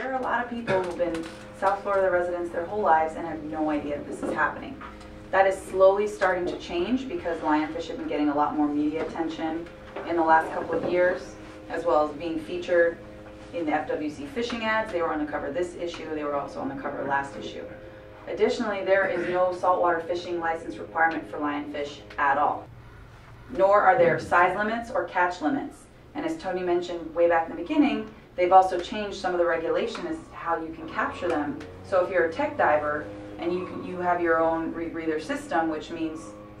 there are a lot of people who've been South Florida residents their whole lives and have no idea this is happening. That is slowly starting to change because lionfish have been getting a lot more media attention in the last couple of years, as well as being featured in the FWC fishing ads. They were on the cover this issue, they were also on the cover last issue. Additionally, there is no saltwater fishing license requirement for lionfish at all, nor are there size limits or catch limits. And as Tony mentioned way back in the beginning, they've also changed some of the regulation as to how you can capture them. So if you're a tech diver and you have your own rebreather system, which means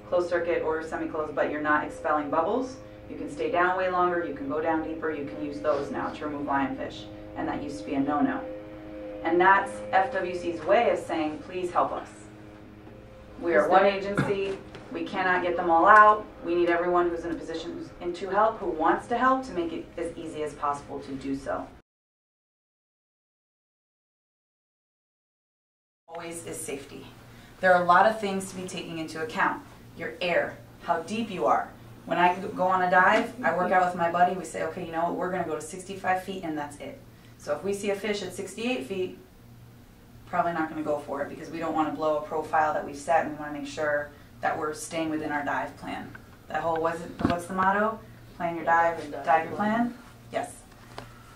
closed circuit or semi-closed, but you're not expelling bubbles, you can stay down way longer, you can go down deeper, you can use those now to remove lionfish. And that used to be a no-no. And that's FWC's way of saying, please help us. We are one agency, we cannot get them all out. We need everyone who's in a position to help, who wants to help, to make it as easy as possible to do so. Always is safety. There are a lot of things to be taken into account. Your air, how deep you are. When I go on a dive, I work out with my buddy, we say, okay, you know what, we're gonna go to 65 feet and that's it. So if we see a fish at 68 feet, probably not gonna go for it because we don't wanna blow a profile that we've set, and we wanna make sure that we're staying within our dive plan. That whole, what's the motto? Plan your dive and dive your plan? Yes.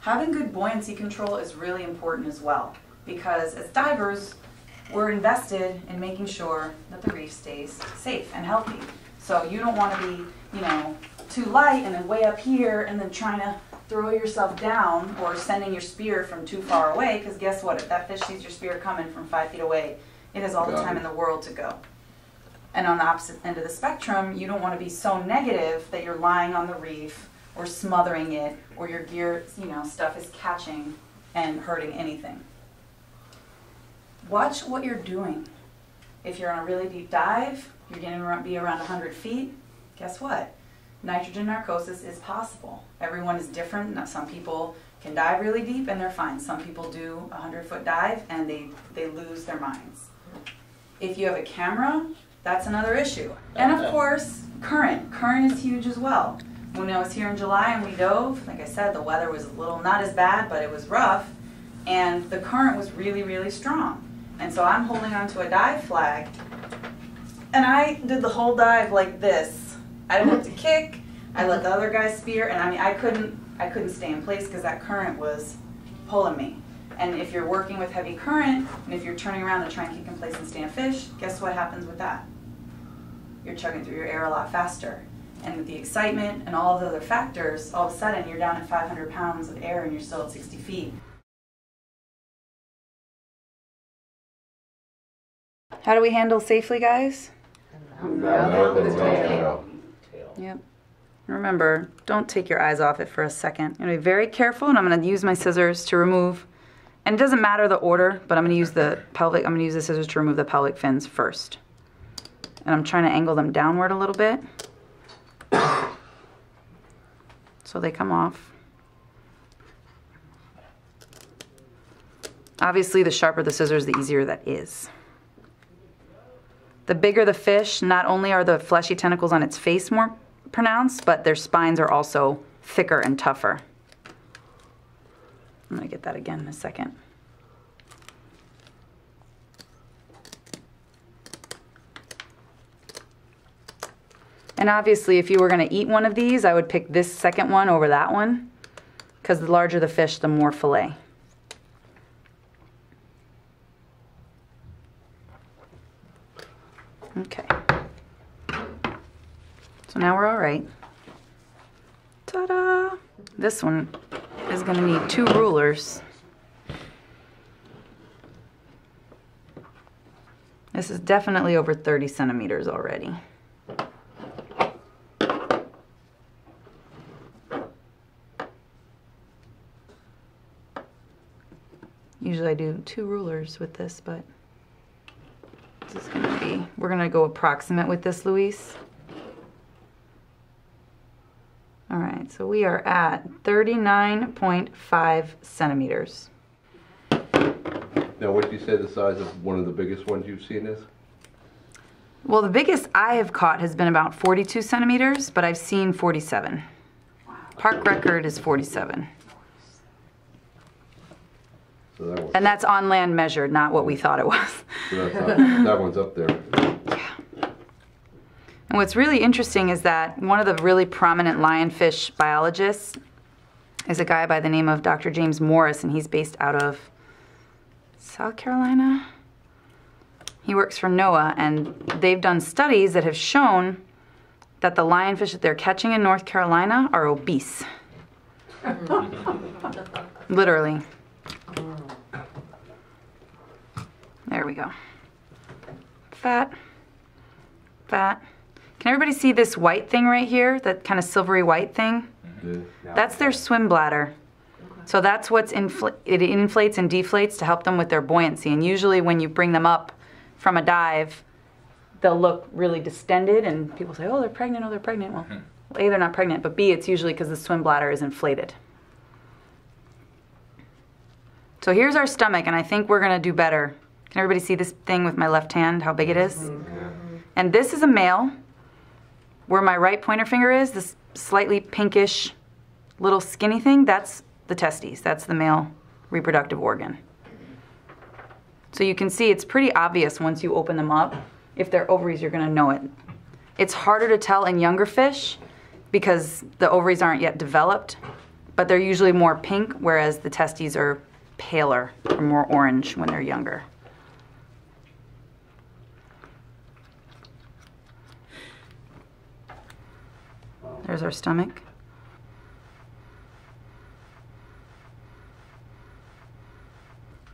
Having good buoyancy control is really important as well, because as divers, we're invested in making sure that the reef stays safe and healthy. So you don't want to be, you know, too light and then way up here and then trying to throw yourself down or sending your spear from too far away, because guess what? If that fish sees your spear coming from 5 feet away, it has all the time in the world to go. And on the opposite end of the spectrum, you don't want to be so negative that you're lying on the reef or smothering it, or your gear, you know, stuff is catching and hurting anything. Watch what you're doing. If you're on a really deep dive, you're going to be around 100 feet. Guess what? Nitrogen narcosis is possible. Everyone is different. Now, some people can dive really deep and they're fine. Some people do a 100-foot dive and they lose their minds. If you have a camera, that's another issue. And of course, current. Current is huge as well. When I was here in July and we dove, like I said, the weather was a little, not as bad, but it was rough, and the current was really, really strong. And so I'm holding onto a dive flag, and I did the whole dive like this. I didn't have to kick, I let the other guy spear, and I mean, I couldn't stay in place because that current was pulling me. And if you're working with heavy current, and if you're turning around to try and keep in place and stay and fish, guess what happens with that? You're chugging through your air a lot faster. And with the excitement and all of the other factors, all of a sudden you're down at 500 pounds of air and you're still at 60 feet. How do we handle safely, guys? Yep. Remember, don't take your eyes off it for a second. I'm going to be very careful, and I'm going to use my scissors to remove, and it doesn't matter the order, but I'm going to use the scissors to remove the pelvic fins first. And I'm trying to angle them downward a little bit so they come off. Obviously, the sharper the scissors, the easier that is. The bigger the fish, not only are the fleshy tentacles on its face more pronounced, but their spines are also thicker and tougher. I'm going to get that again in a second. And obviously, if you were going to eat one of these, I would pick this second one over that one, because the larger the fish, the more fillet. Okay. So now we're all right. Ta-da! This one is going to need 2 rulers. This is definitely over 30 centimeters already. Usually I do 2 rulers with this, but this is going to be, we're going to go approximate with this, Luis. All right, so we are at 39.5 centimeters. Now, what did you say the size of one of the biggest ones you've seen is? Well, the biggest I have caught has been about 42 centimeters, but I've seen 47. Park record is 47. So that one, And that's on land measured, not what we thought it was. so that's up, that one's up there. And what's really interesting is that one of the really prominent lionfish biologists is a guy by the name of Dr. James Morris, and he's based out of South Carolina. He works for NOAA, and they've done studies that have shown that the lionfish that they're catching in North Carolina are obese. Literally. There we go. Fat, fat. Can everybody see this white thing right here? That kind of silvery white thing? Yeah. That's their swim bladder. So that's what's it inflates and deflates to help them with their buoyancy. And usually when you bring them up from a dive, they'll look really distended, and people say, oh, they're pregnant, oh, they're pregnant. Well, A, they're not pregnant, but B, it's usually because the swim bladder is inflated. So here's our stomach, and I think we're going to do better. Can everybody see this thing with my left hand, how big it is? And this is a male. Where my right pointer finger is, this slightly pinkish little skinny thing, that's the testes. That's the male reproductive organ. So you can see it's pretty obvious once you open them up. If they're ovaries, you're going to know it. It's harder to tell in younger fish because the ovaries aren't yet developed, but they're usually more pink, whereas the testes are paler or more orange when they're younger. There's our stomach.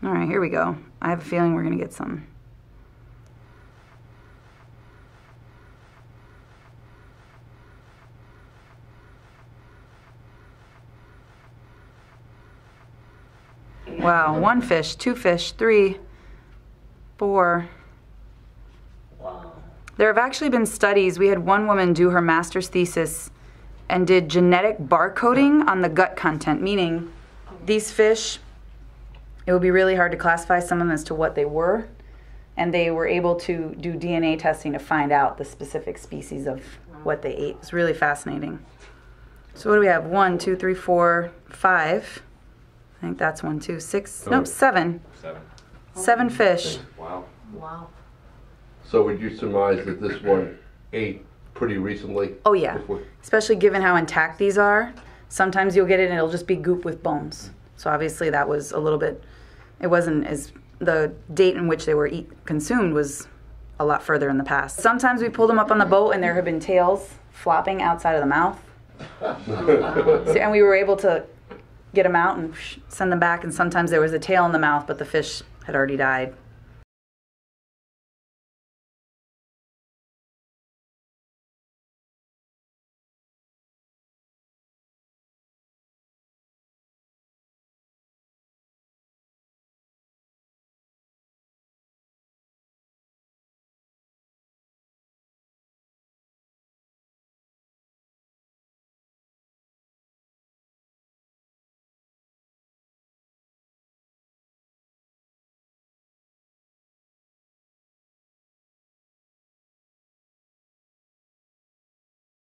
All right, here we go. I have a feeling we're going to get some. Wow, 1 fish, 2 fish, 3, 4. Wow. There have actually been studies. We had one woman do her master's thesis and did genetic barcoding on the gut content, meaning these fish, it would be really hard to classify some of them as to what they were, and they were able to do DNA testing to find out the specific species of what they ate. It's really fascinating. So what do we have? 1, 2, 3, 4, 5. I think that's 1, 2, 6. Oh. Nope, 7. 7 fish. Wow. Wow. So would you surmise that this one ate pretty recently? Oh yeah, Before? especially given how intact these are. Sometimes you'll get it and it'll just be goop with bones. So obviously that was a little bit, it wasn't as, the date in which they were consumed was a lot further in the past. Sometimes we pulled them up on the boat and there have been tails flopping outside of the mouth. And we were able to get them out and send them back, and sometimes there was a tail in the mouth but the fish had already died.